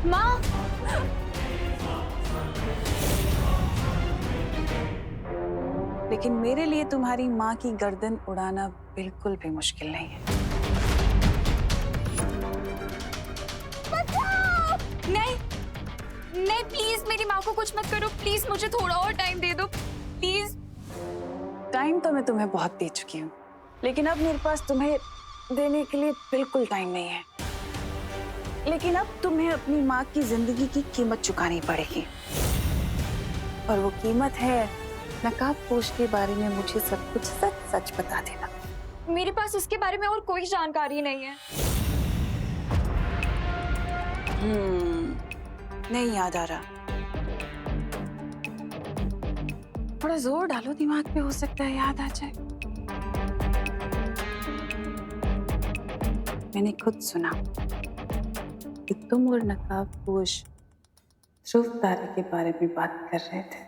माँ, लेकिन मेरे लिए तुम्हारी माँ की गर्दन उड़ाना बिल्कुल भी मुश्किल नहीं है। नहीं नहीं, प्लीज मेरी माँ को कुछ मत करो, प्लीज मुझे थोड़ा और टाइम दे दो, प्लीज। टाइम तो मैं तुम्हें बहुत दे चुकी हूँ, लेकिन अब मेरे पास तुम्हें देने के लिए बिल्कुल टाइम नहीं है। लेकिन अब तुम्हें अपनी माँ की जिंदगी की कीमत चुकानी पड़ेगी, और वो कीमत है नकाबपोश के बारे में मुझे सब कुछ सच सच बता देना। मेरे पास उसके बारे में और कोई जानकारी नहीं है। नहीं याद आ रहा। थोड़ा जोर डालो दिमाग पे, हो सकता है याद आ जाए। मैंने खुद सुना कि तुम और नकाबपोश ध्रुव तारे के बारे में बात कर रहे थे।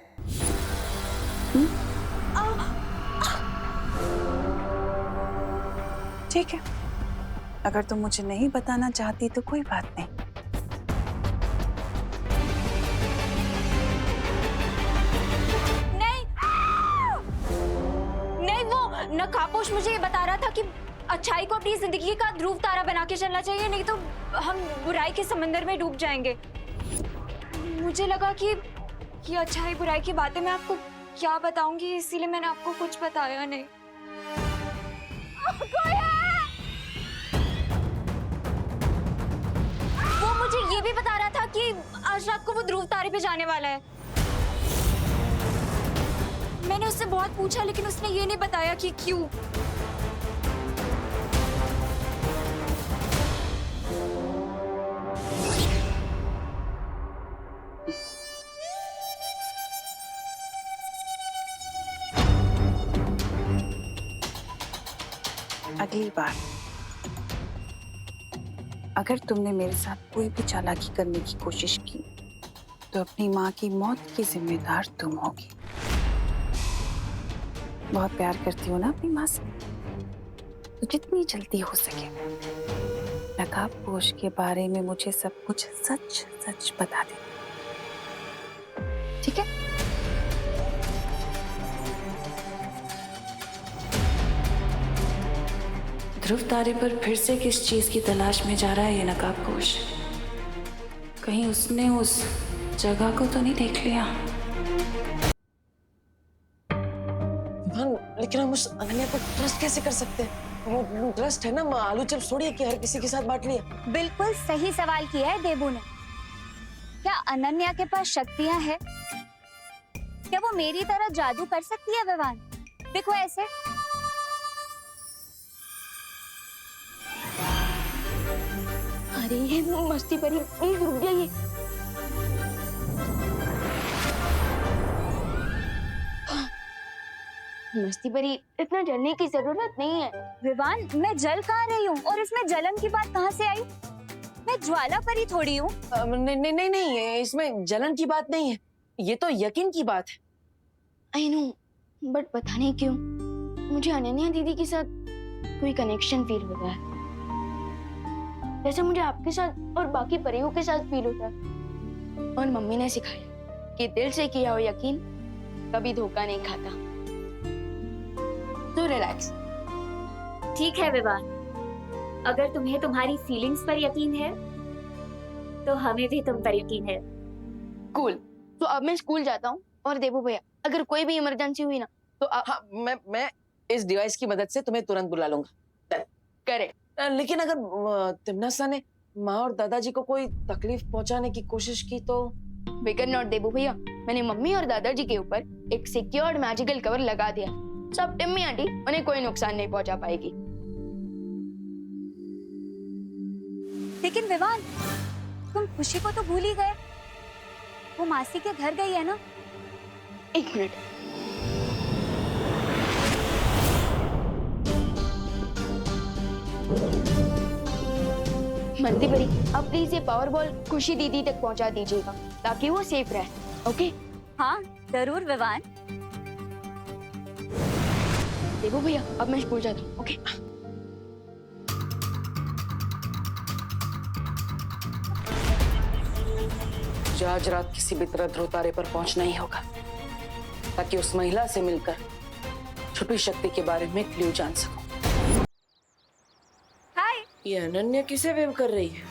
ठीक है, अगर तुम मुझे नहीं बताना चाहती तो कोई बात नहीं। नहीं नहीं, वो नकाबपोश मुझे ये बता रहा था कि अच्छाई को अपनी जिंदगी का ध्रुव तारा बना के चलना चाहिए, नहीं तो हम बुराई के समंदर में डूब जाएंगे। मुझे लगा कि अच्छाई बुराई की बातें मैं आपको क्या बताऊंगी, इसीलिए मैंने आपको कुछ बताया नहीं। कोई है? वो मुझे ये भी बता रहा था कि आज रात को वो ध्रुव तारे पे जाने वाला है। मैंने उससे बहुत पूछा, लेकिन उसने ये नहीं बताया कि क्यों। अगली बार अगर तुमने मेरे साथ कोई भी चालाकी करने की कोशिश की तो अपनी माँ की मौत की जिम्मेदार तुम होगी। बहुत प्यार करती हो ना अपनी माँ से, तो जितनी जल्दी हो सके नकाबपोश के बारे में मुझे सब कुछ सच सच बता दे, ठीक है? ध्रुव तारे पर फिर से किस चीज की तलाश में जा रहा है ये नकाबपोश? कहीं उसने उस जगह को तो नहीं देख लिया? लेकिन हम उस अनन्या पर ट्रस्ट कैसे कर सकते हैं? वो ट्रस्ट है ना, आलू चिप्स थोड़ी है कि हर किसी के साथ बांट लिया। बिल्कुल सही सवाल किया है देबू ने। क्या अनन्या के पास शक्तियां हैं? क्या वो मेरी तरह जादू कर सकती है विवान? देखो ऐसे। अरे ये मस्ती परी, रुक जाइए। मस्ती परी, इतना जलने की जरूरत नहीं है। विवान, मैं जल कहाँ रही हूँ और इसमें जलन की बात कहाँ से आई? मैं ज्वाला परी थोड़ी हूँ। नहीं नहीं नहीं नहीं, इसमें जलन की बात नहीं है, ये तो यकीन की बात है। आई नो, बट पता नहीं क्यों मुझे अनन्या दीदी के साथ कोई कनेक्शन फील होता है, जैसे मुझे आपके साथ और बाकी परियों के साथ फील होता है। और मम्मी ने सिखाया कि दिल से किया हो यकीन कभी धोखा नहीं खाता। तो रिलैक्स। ठीक है विवान, अगर तुम्हें तुम्हारी फीलिंग्स पर यकीन है तो हमें भी तुम पर यकीन है। कूल। तो अब मैं स्कूल जाता हूँ, और देबू भैया अगर कोई भी इमरजेंसी हुई ना तो हाँ, मैं इस डिवाइस की मदद से तुम्हें तुरंत बुला लूंगा। करें। लेकिन अगर तिमनासा ने माँ और दादाजी को कोई तकलीफ पहुंचाने की कोशिश की तो? फिकर नॉट देबू भैया, मैंने मम्मी और दादाजी के ऊपर एक सिक्योर्ड मैजिकल कवर लगा दिया। सब टिम्मी आंटी उन्हें कोई नुकसान नहीं पहुंचा पाएगी। लेकिन विवान, तुम खुशी को तो भूल ही गए। वो मासी के घर गई है ना? एक मिनट। मंती परी, अब प्लीज ये पावर बॉल खुशी दीदी तक पहुंचा दीजिएगा ताकि वो सेफ रहे। ओके? हाँ जरूर विवान। देखो भैया, अब मैं स्कूल जाता हूँ। ओके? मुझे आज रात किसी भी तरह ध्रुव तारे पर पहुंचना ही होगा, ताकि उस महिला से मिलकर छुपी शक्ति के बारे में क्लू जान सकूं। हाय। ये अनन्या किसे वेव कर रही है?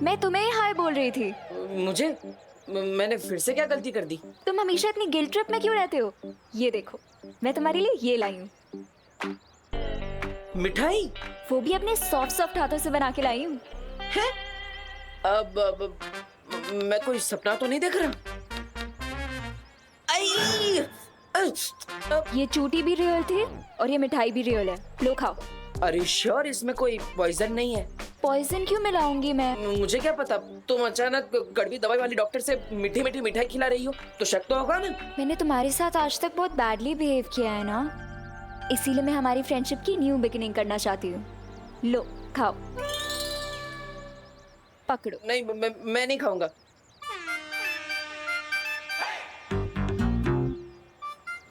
मैं तुम्हें ही हाय बोल रही थी। मुझे? मैंने फिर से क्या गलती कर दी? तुम हमेशा इतनी गिल्ट ट्रिप में क्यों रहते हो? ये देखो, मैं तुम्हारे लिए ये लाई हूँ। मिठाई? वो भी अपने सॉफ्ट सॉफ्ट हाथों से बना के लाई हूँ। अब मैं कोई सपना तो नहीं देख रहा? आई! ये चूटी भी रियल थी और ये मिठाई भी रियल है। लो खाओ। अरे श्योर इसमें कोई पॉइजन नहीं है? पॉइजन क्यों मिलाऊंगी मैं? मुझे क्या पता, तुम अचानक कड़वी दवाई वाली डॉक्टर से मीठी मीठी मिठाई खिला रही हो, तो शक तो होगा ना? मैंने तुम्हारे साथ आज तक बहुत बैडली बिहेव किया है ना, इसीलिए मैं हमारी फ्रेंडशिप की न्यू बिगिनिंग करना चाहती हूँ। लो खाओ। पकड़ो। नहीं, मैं नहीं खाऊंगा।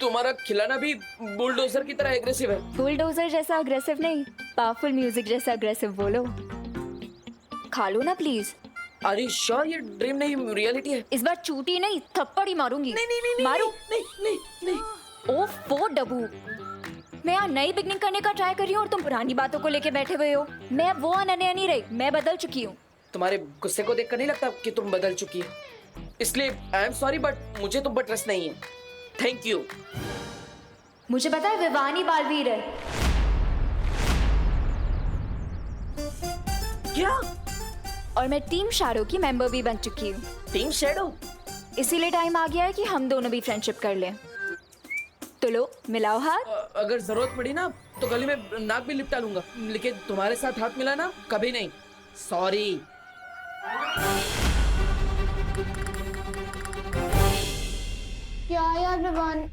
तुम्हारा खिलाना भी बुलडोजर की तरह एग्रेसिव है। बुलडोजर जैसा अग्रेसिव नहीं, पावरफुल म्यूजिक जैसा अग्रेसिव बोलो। खा लो ना प्लीज। अरे श्योर ये ड्रीम नहीं रियलिटी है? इस बार चूटी नहीं, थप्पड़ ही मारूंगी। नहीं नहीं नहीं मारू। नहीं नहीं नहीं। ओफो डब्बू, मैं यहाँ नई बिगनिंग करने का ट्राई कर रही हूँ और तुम पुरानी बातों को लेके बैठे हुए हो। मैं अब वो अनन्या नहीं रही, मैं बदल चुकी हूँ। तुम्हारे गुस्से को देखकर नहीं लगता कि तुम बदल चुकी है, इसलिए आई एम सॉरी, बट मुझे तुम पर ट्रस्ट नहीं है। Thank you. मुझे पता है विवानी बालवीर है। क्या? और मैं टीम शैडो की मेंबर भी बन चुकी हूँ। Team shadow? इसीलिए टाइम आ गया है कि हम दोनों भी फ्रेंडशिप कर लें। तो लो मिलाओ हाथ। अगर जरूरत पड़ी ना तो गले में नाक भी लिपटा लूंगा, लेकिन तुम्हारे साथ हाथ मिलाना कभी नहीं। सॉरी। क्या यार विवान,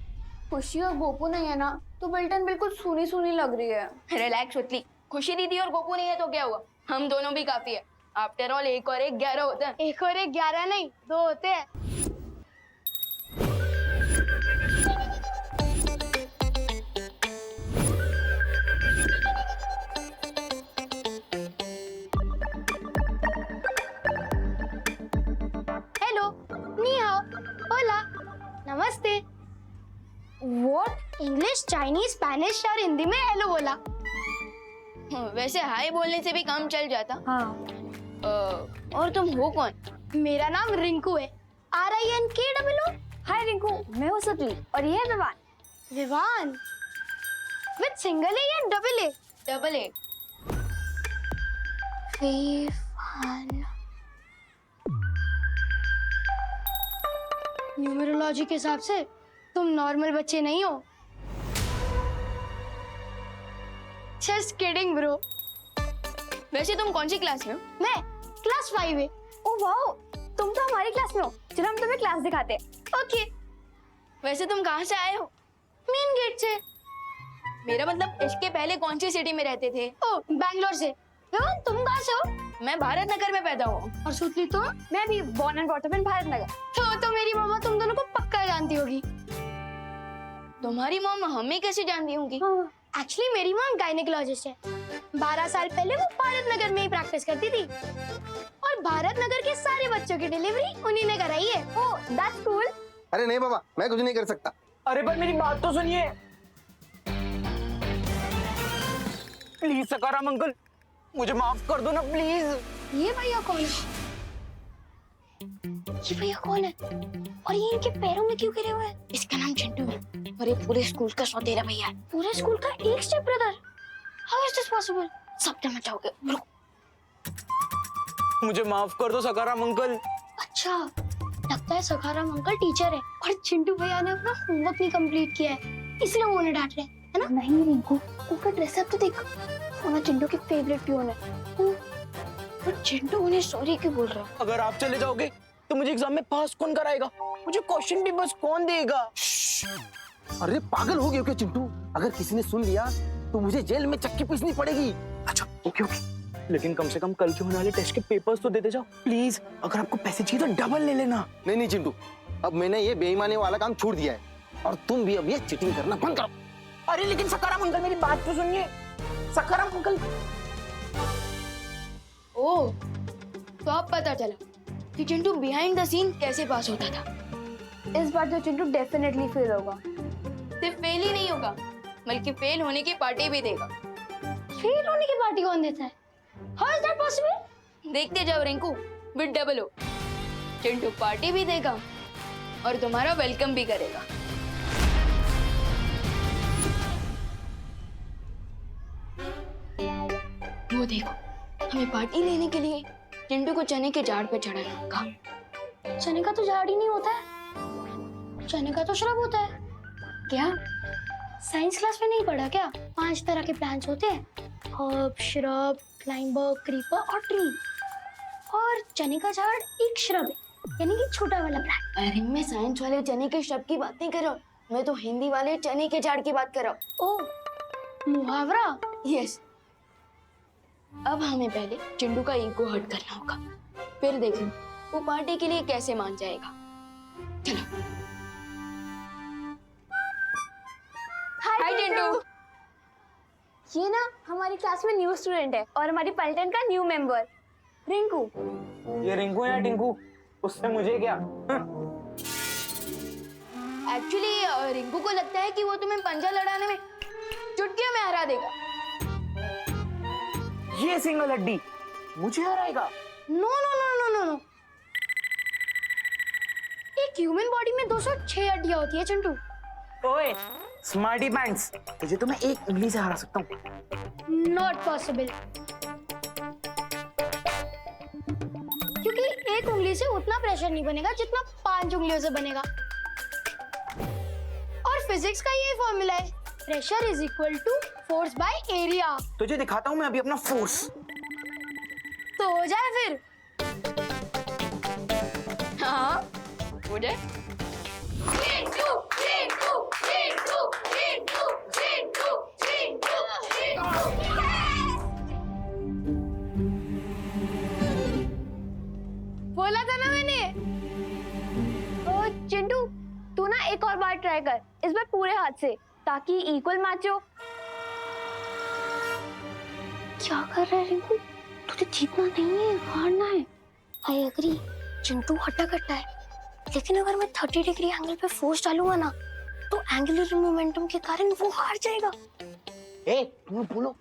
खुशी और गोपू नहीं है ना तो बिल्टन बिल्कुल सूनी सूनी लग रही है। रिलैक्स उतली, खुशी दीदी और गोपू नहीं है तो क्या हुआ, हम दोनों भी काफी है। आफ्टर ऑल 1 और 1 11 होते हैं। 1 और 1 11 नहीं, 2 होते हैं। हेलो, नी हाओ, होला, नमस्ते। What? इंग्लिश, चाइनीज, स्पेनिश और हिंदी में हेलो बोला। वैसे हाय बोलने से भी काम चल जाता। हाँ। और तुम हो कौन? मेरा नाम रिंकू है, RINKOO। हाय रिंकू, मैं हूँ सतली और ये है Vivaan. Vivaan? With single A या double A? Double A. Vivaan. Numerology के हिसाब से तुम नॉर्मल बच्चे नहीं हो। Just kidding bro। वैसे तुम कौन सी क्लास में हो? मैं क्लास 5 में। ओह वाओ, तुम तो हमारी क्लास में हो। चलो हम तुम्हें क्लास दिखाते हैं। ओके। वैसे तुम कहाँ से आए हो? मेन गेट से। मेरा मतलब इसके पहले कौन सी सिटी में रहते थे? ओह, बैंगलोर से। विवान, तुम कहाँ से हो? मैं भारत नगर में पैदा हुआ। और सुतली तुम? मैं भी born and brought up in Bharat Nagar. तो मेरी मम्मा तुम दोनों को पक्का जानती होगी। तुम्हारी मॉम हमें कैसे जानती होंगी? एक्चुअली मेरी मॉम गायनेकोलॉजिस्ट है। 12 साल पहले वो भारत नगर में ही प्रैक्टिस करती थी और भारत नगर के सारे बच्चों की डिलीवरी उन्हीं ने कराई है। ओह, दैट्स कूल। अरे नहीं बाबा, मैं कुछ नहीं कर सकता। अरे पर मेरी बात तो सुनिए प्लीज। सकाराम अंकल, मुझे माफ कर दो ना प्लीज। ये भैया कौन है? ये भैया कौन है? और ये इनके पैरों में क्यों गिरे हुए हैं? इसका नाम चिंटू है और ये पूरे स्कूल का सौतेला भैया है। पूरे स्कूल का एक step brother? How is this possible? सब जमा जाओगे। मुझे माफ कर दो सकाराम अंकल। अच्छा, लगता है सखाराम अंकल टीचर है और चिंटू भैया ने अपना होमवर्क नहीं कंप्लीट किया है, इसलिए वो उन्हें डांट रहे हैं, है ना? नहीं रिंकू, उनका ड्रेसअप तो देखो, वो चिंटू की फेवरेट प्यून है। पर चिंटू उन्हें सॉरी क्यों बोल रहा है? अगर आप चले जाओगे तो मुझे एग्जाम में पास कौन कराएगा? मुझे क्वेश्चन पेपर्स कौन देगा? अरे पागल हो गए क्या चिंटू? अगर किसी ने सुन लिया तो मुझे जेल में चक्की पीसनी पड़ेगी। अच्छा ओके ओके, लेकिन कम से कम कल के होने वाले टेस्ट के पेपर्स तो देते जाओ प्लीज। अगर आपको पैसे चाहिए तो डबल ले लेना। नहीं नहीं चिंटू, अब मैंने ये बेईमानी वाला काम छोड़ दिया है और तुम भी अब ये चीटिंग करना बंद करो। अरे लेकिन सकाराम अंकल मेरी बात तो सुनिए। सकाराम अंकल, ओह, तो अब पता चला कि चिंटू बिहाइंड द सीन कैसे पास होता था। इस बार तो चिंटू डेफिनेटली फेल होगा। सिर्फ फेल ही नहीं होगा, बल्कि फेल होने की पार्टी भी देगा। फेल होने की पार्टी कौन देता है? How is that possible? देखते जाओ Rinku, with double O. Chintu party भी देगा और तुम्हारा वेलकम भी करेगा। वो देखो, हमें पार्टी लेने के लिए चिंटू को चने के झाड़ पे चढ़ाना होगा। चने का तो झाड़ ही नहीं होता है, चने का तो श्रब होता है। क्या साइंस क्लास में नहीं पढ़ा क्या? 5 तरह के प्लांट्स होते हैं, हर्ब, श्रब, क्लाइंबर, क्रीपर और ट्री। और चने का झाड़ एक श्रब है, यानी कि छोटा वाला प्लांट। अरे मैं साइंस वाले चने के श्रब की बात नहीं कर रहा हूँ, मैं तो हिंदी वाले चने के झाड़ की बात कर रहा हूँ। ओह, मुहावरा। यस। अब हमें पहले चिंटू का ईगो हर्ट करना होगा, फिर देखें वो पार्टी के लिए कैसे मान जाएगा। चलो। हाय चिंटू। ये ना हमारी क्लास में न्यू स्टूडेंट है और हमारी पलटन का न्यू मेंबर रिंकू। ये रिंकू या टिंकू, उससे मुझे क्या? एक्चुअली रिंकू को लगता है कि वो तुम्हें पंजा लड़ाने में चुटकियों में हरा देगा। ये सिंगल हड्डी मुझे हराएगा? No no no no no no. एक ह्यूमन बॉडी में 206 हड्डियां होती है चिंटू। ओए स्मार्टी पैंट्स, तुझे तो मैं एक उंगली से हरा सकता हूँ। नॉट पॉसिबल, क्योंकि एक उंगली से उतना प्रेशर नहीं बनेगा जितना 5 उंगलियों से बनेगा। और फिजिक्स का ये फॉर्मूला है, pressure is equal to force by area. तुझे दिखाता हूँ मैं अभी अपना फोर्स। तो हो जाए फिर। हाँ हो जाए। बोला था ना मैंने। चिंटू तू ना एक और बार ट्राई कर, इस बार पूरे हाथ से, ताकि इक्वल मैच हो। क्या कर रहा है रिंकू? तुझे जीतना नहीं है, हारना है। आई एग्री, चिंटू हट्टा कट्टा है, लेकिन अगर मैं 30 डिग्री एंगल पे फोर्स डालूंगा ना, तो एंगुलर मोमेंटम के कारण वो हार जाएगा। ए तुम बोलो।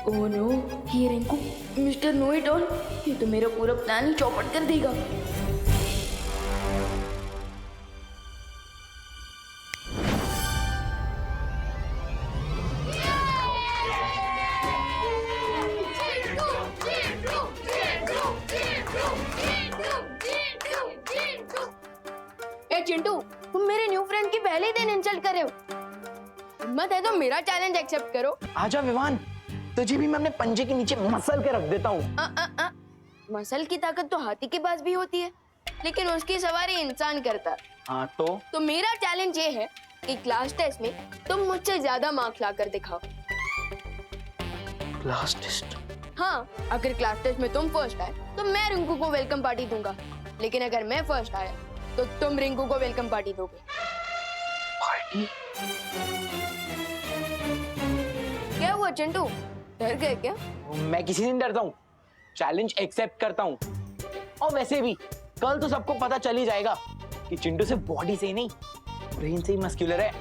ओह नो, ये Rinku mister know it all, ये तो मेरा पूरा प्लान ही चौपट कर देगा। ए चिंटू, तुम मेरे न्यू फ्रेंड की पहले ही दिन इंसल्ट कर रहे हो। हिम्मत है तो मेरा चैलेंज एक्सेप्ट करो। आजा विवान, तुझे भी मैं अपने पंजे के नीचे मसल के रख देता हूँ। मसल की ताकत तो हाथी के पास भी होती है, लेकिन उसकी सवारी इंसान करता है। हाँ तो मेरा चैलेंज ये है कि क्लास टेस्ट में तुम मुझसे ज्यादा मार्क्स लाकर दिखाओ। Class test? हाँ, अगर क्लास टेस्ट में तुम फर्स्ट आए तो मैं रिंकू को वेलकम पार्टी दूंगा, लेकिन अगर मैं फर्स्ट आया तो तुम रिंकू को वेलकम पार्टी दोगे। पार्टी? क्या हुआ चिंटू, डर गए क्या? मैं किसी से नहीं डरता हूँ, चैलेंज एक्सेप्ट करता हूँ। और वैसे भी कल तो सबको पता चल ही जाएगा कि चिंटू सिर्फ बॉडी से ही नहीं, ब्रेन से ही मस्कुलर है।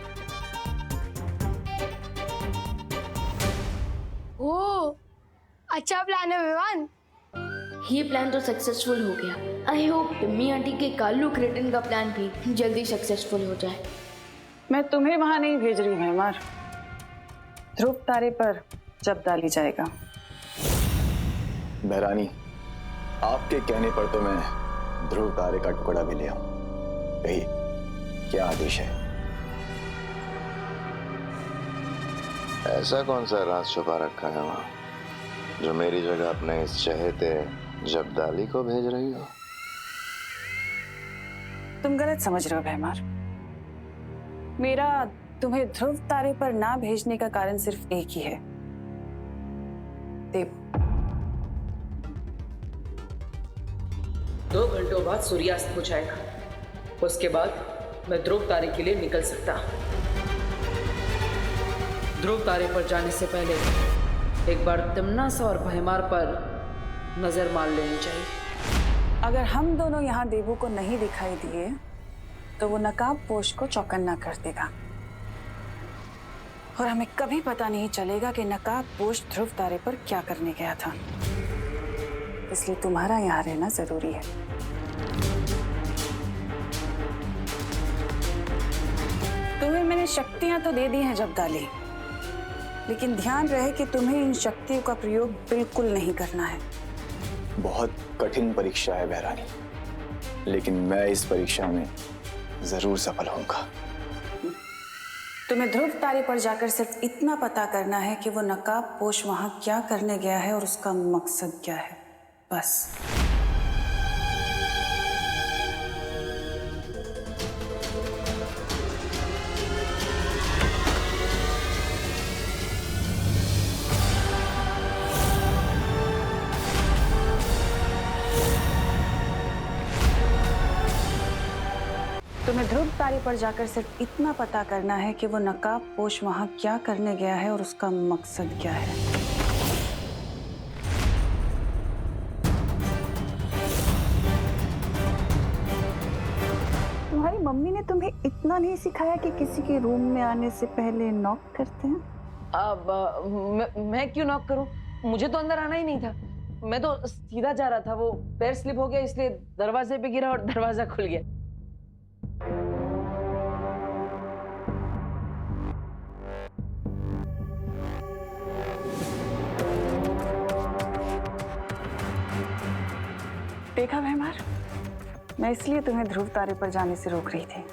ओह, अच्छा प्लान है विवान। ये प्लान तो सक्सेसफुल हो गया। आई होप टिम्मी आंटी के कालू क्रेटन का प्लान भी जल्दी सक्सेसफुल हो जाए। मैं तुम्हें वहां नहीं भेज रही हूँ हेमार, ध्रुव तारे पर जब डाली जाएगा। बहरानी, आपके कहने पर तो मैं ध्रुव तारे का टुकड़ा भी ले आऊं। कहिए, क्या आदेश है? ऐसा कौन सा राज छुपा रखा है वहां, जो मेरी जगह अपने इस चहेते जबदाली को भेज रही हो? तुम गलत समझ रहे हो भैमार। मेरा तुम्हें ध्रुव तारे पर ना भेजने का कारण सिर्फ एक ही है, देव। 2 घंटों बाद सूर्यास्त हो जाएगा। उसके बाद मैं ध्रुव तारे के लिए निकल सकता। ध्रुव तारे पर जाने से पहले एक बार तिमनासा और भयमार पर नजर मार लेनी चाहिए। अगर हम दोनों यहाँ देवू को नहीं दिखाई दिए तो वो नकाबपोश को चौकन्ना कर देगा और हमें कभी पता नहीं चलेगा कि नकाबपोश ध्रुव तारे पर क्या करने गया था। इसलिए तुम्हारा यहाँ रहना जरूरी है। तुम्हें मैंने शक्तियां तो दे दी हैं जब्दाली, लेकिन ध्यान रहे कि तुम्हें इन शक्तियों का प्रयोग बिल्कुल नहीं करना है। बहुत कठिन परीक्षा है बहरानी, लेकिन मैं इस परीक्षा में जरूर सफल होऊंगा। तुम्हें ध्रुव तारे पर जाकर सिर्फ इतना पता करना है कि वो नकाबपोश वहां क्या करने गया है और उसका मकसद क्या है, बस। तुम्हें ध्रुव तारे पर जाकर सिर्फ इतना पता करना है कि वो नकाबपोश वहां क्या करने गया है और उसका मकसद क्या है। तुम्हारी मम्मी ने तुम्हें इतना नहीं सिखाया कि किसी के रूम में आने से पहले नॉक करते हैं? अब मैं क्यों नॉक करूं? मुझे तो अंदर आना ही नहीं था। मैं तो सीधा जा रहा था, वो पैर स्लिप हो गया इसलिए दरवाजे पे गिरा और दरवाजा खुल गया। देखा भैमार, मैं इसलिए तुम्हें ध्रुव तारे पर जाने से रोक रही थी।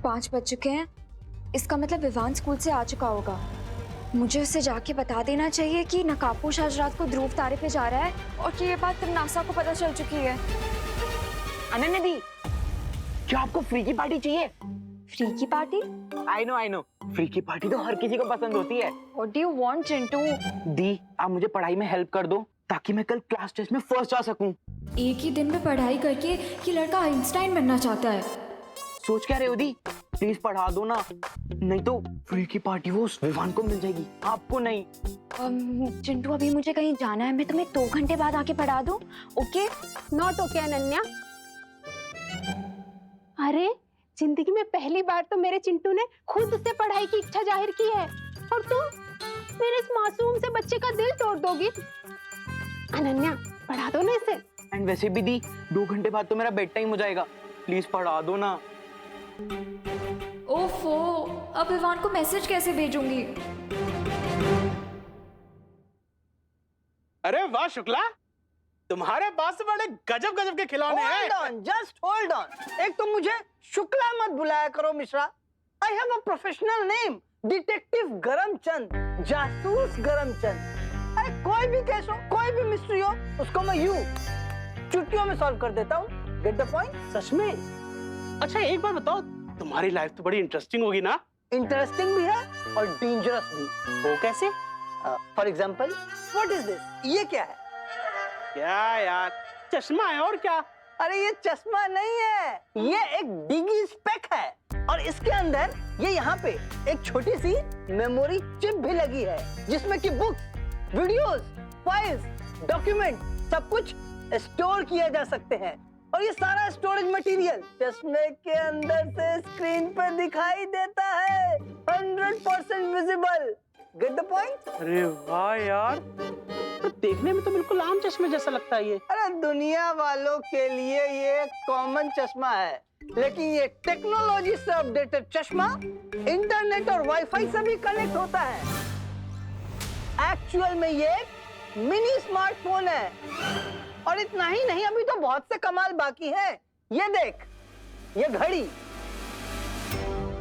5 बज चुके हैं, इसका मतलब विवान स्कूल से आ चुका होगा। मुझे उसे जाके बता देना चाहिए कि नकाबपोश आज रात को ध्रुव तारे पे जा रहा है और कि ये बात तिमनासा को पता चल चुकी है। अनन्या दी, क्या आपको फ्री की पार्टी चाहिए? फ्री की पार्टी? आई नो, फ्री की पार्टी तो हर किसी को पसंद होती है। What do you want, Chintu? दी, आप मुझे पढ़ाई में हेल्प कर दो ताकि मैं कल क्लास टेस्ट में फर्स्ट आ सकूं। एक ही दिन में पढ़ाई करके ये लड़का आइंस्टाइन बनना चाहता है। सोच क्या रहे हो दी? प्लीज पढ़ा दो ना, नहीं तो फ्री की पार्टी वो उस विवान को मिल जाएगी, आपको नहीं। चिंटू, अभी मुझे कहीं जाना है, मैं तुम्हें 2 घंटे बाद आके पढ़ा दूं, ओके? Not okay Ananya. अरे जिंदगी में पहली बार तो मेरे चिंटू ने खुद से पढ़ाई की इच्छा जाहिर की है और तुम मेरे इस मासूम से बच्चे का दिल तोड़ दोगी। अनन्या, पढ़ा दो ना इसे। एंड वैसे भी दी, 2 घंटे बाद तो मेरा बेड टाइम हो जाएगा, प्लीज पढ़ा दो ना। ओफो, अब विवान को मैसेज कैसे भेजूंगी? अरे वाह शुक्ला, तुम्हारे पास तो बड़े गजब गजब के खिलौने हैं। Just hold on. एक तो मुझे शुक्ला मत बुलाया करो Mishra. I have a professional name, detective Garamchand, जासूस गरमचंद। अरे कोई भी केस हो, कोई भी मिस्ट्री हो, उसको मैं यूं चुटकियों में सॉल्व कर देता हूँ। Get the point? सच में? अच्छा एक बात बताओ, तुम्हारी लाइफ तो बड़ी इंटरेस्टिंग होगी ना? इंटरेस्टिंग भी है और डेंजरस भी। वो कैसे? For example, what is this? ये क्या है? क्या यार, चश्मा है और क्या? अरे ये चश्मा नहीं है, ये एक डिगी स्पेक है और इसके अंदर ये यहाँ पे एक छोटी सी मेमोरी चिप भी लगी है जिसमें कि बुक्स, वीडियोस, फाइल्स, डॉक्यूमेंट सब कुछ स्टोर किया जा सकते हैं। और ये सारा स्टोरेज मटेरियल चश्मे के अंदर से स्क्रीन पर दिखाई देता है, 100% विजिबल। Get the point? अरे वाह यार, तो देखने में तो बिल्कुल आम चश्मे जैसा लगता है ये। अरे दुनिया वालों के लिए ये कॉमन चश्मा है, लेकिन ये टेक्नोलॉजी से अपडेटेड चश्मा इंटरनेट और वाईफाई से भी कनेक्ट होता है। एक्चुअल में ये मिनी स्मार्टफोन है। और इतना ही नहीं, अभी तो बहुत से कमाल बाकी हैं। ये देख, ये घड़ी।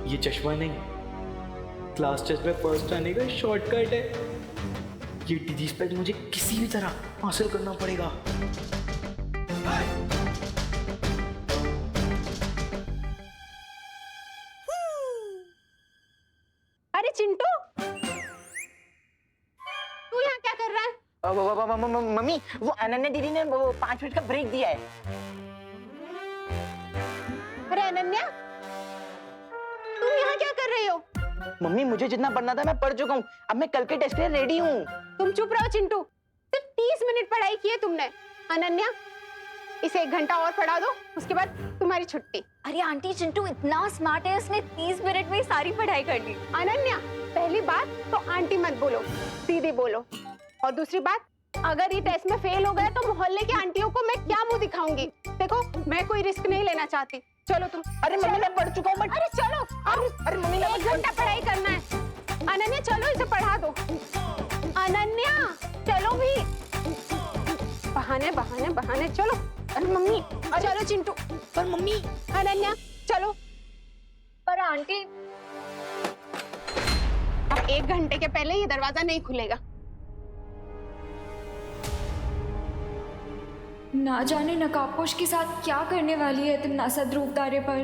ये चश्मा नहीं, क्लास टेस्ट में फर्स्ट आने का शॉर्टकट है। ये डिगी स्पेक मुझे किसी भी तरह हासिल करना पड़ेगा। अरे चिंटू, तू यहाँ क्या कर रहा है? मम्मी वो अनन्या दीदी ने वो 5 मिनट का ब्रेक दिया है। अरे अनन्या, तुम यहाँ क्या कर रही हो? मम्मी मुझे जितना पढ़ना था मैं पढ़ चुका हूँ, अब मैं कल के टेस्ट के लिए रेडी हूँ। तुम चुप रहो चिंटू, सिर्फ 30 मिनट पढ़ाई की है तुमने। अनन्या, इसे 1 घंटा और पढ़ा दो, उसके बाद तुम्हारी छुट्टी। अरे आंटी, चिंटू इतना स्मार्ट है, उसने 30 मिनट में ही सारी पढ़ाई कर ली। अनन्या, पहली बात तो आंटी मत बोलो, दीदी बोलो। और दूसरी बात, अगर ये टेस्ट में फेल हो गया तो मोहल्ले की आंटियों को मैं क्या मुंह दिखाऊंगी? देखो, मैं कोई रिस्क नहीं लेना चाहती। चलो तुम। अरे मम्मी मैं पढ़ चुका हूँ। अरे चलो, अरे मम्मी 1 घंटा पढ़ाई करना है। अनन्या चलो, इसे पढ़ा दो। अनन्या चलो भी। बहाने बहाने बहाने, चलो। अरे मम्मी, चलो चिंटू। पर मम्मी। अनन्या चलो। पर आंटी, अब 1 घंटे के पहले ये दरवाजा नहीं खुलेगा। ना जाने नकाबपोश के साथ क्या करने वाली है तुम नासा ध्रुव तारे पर।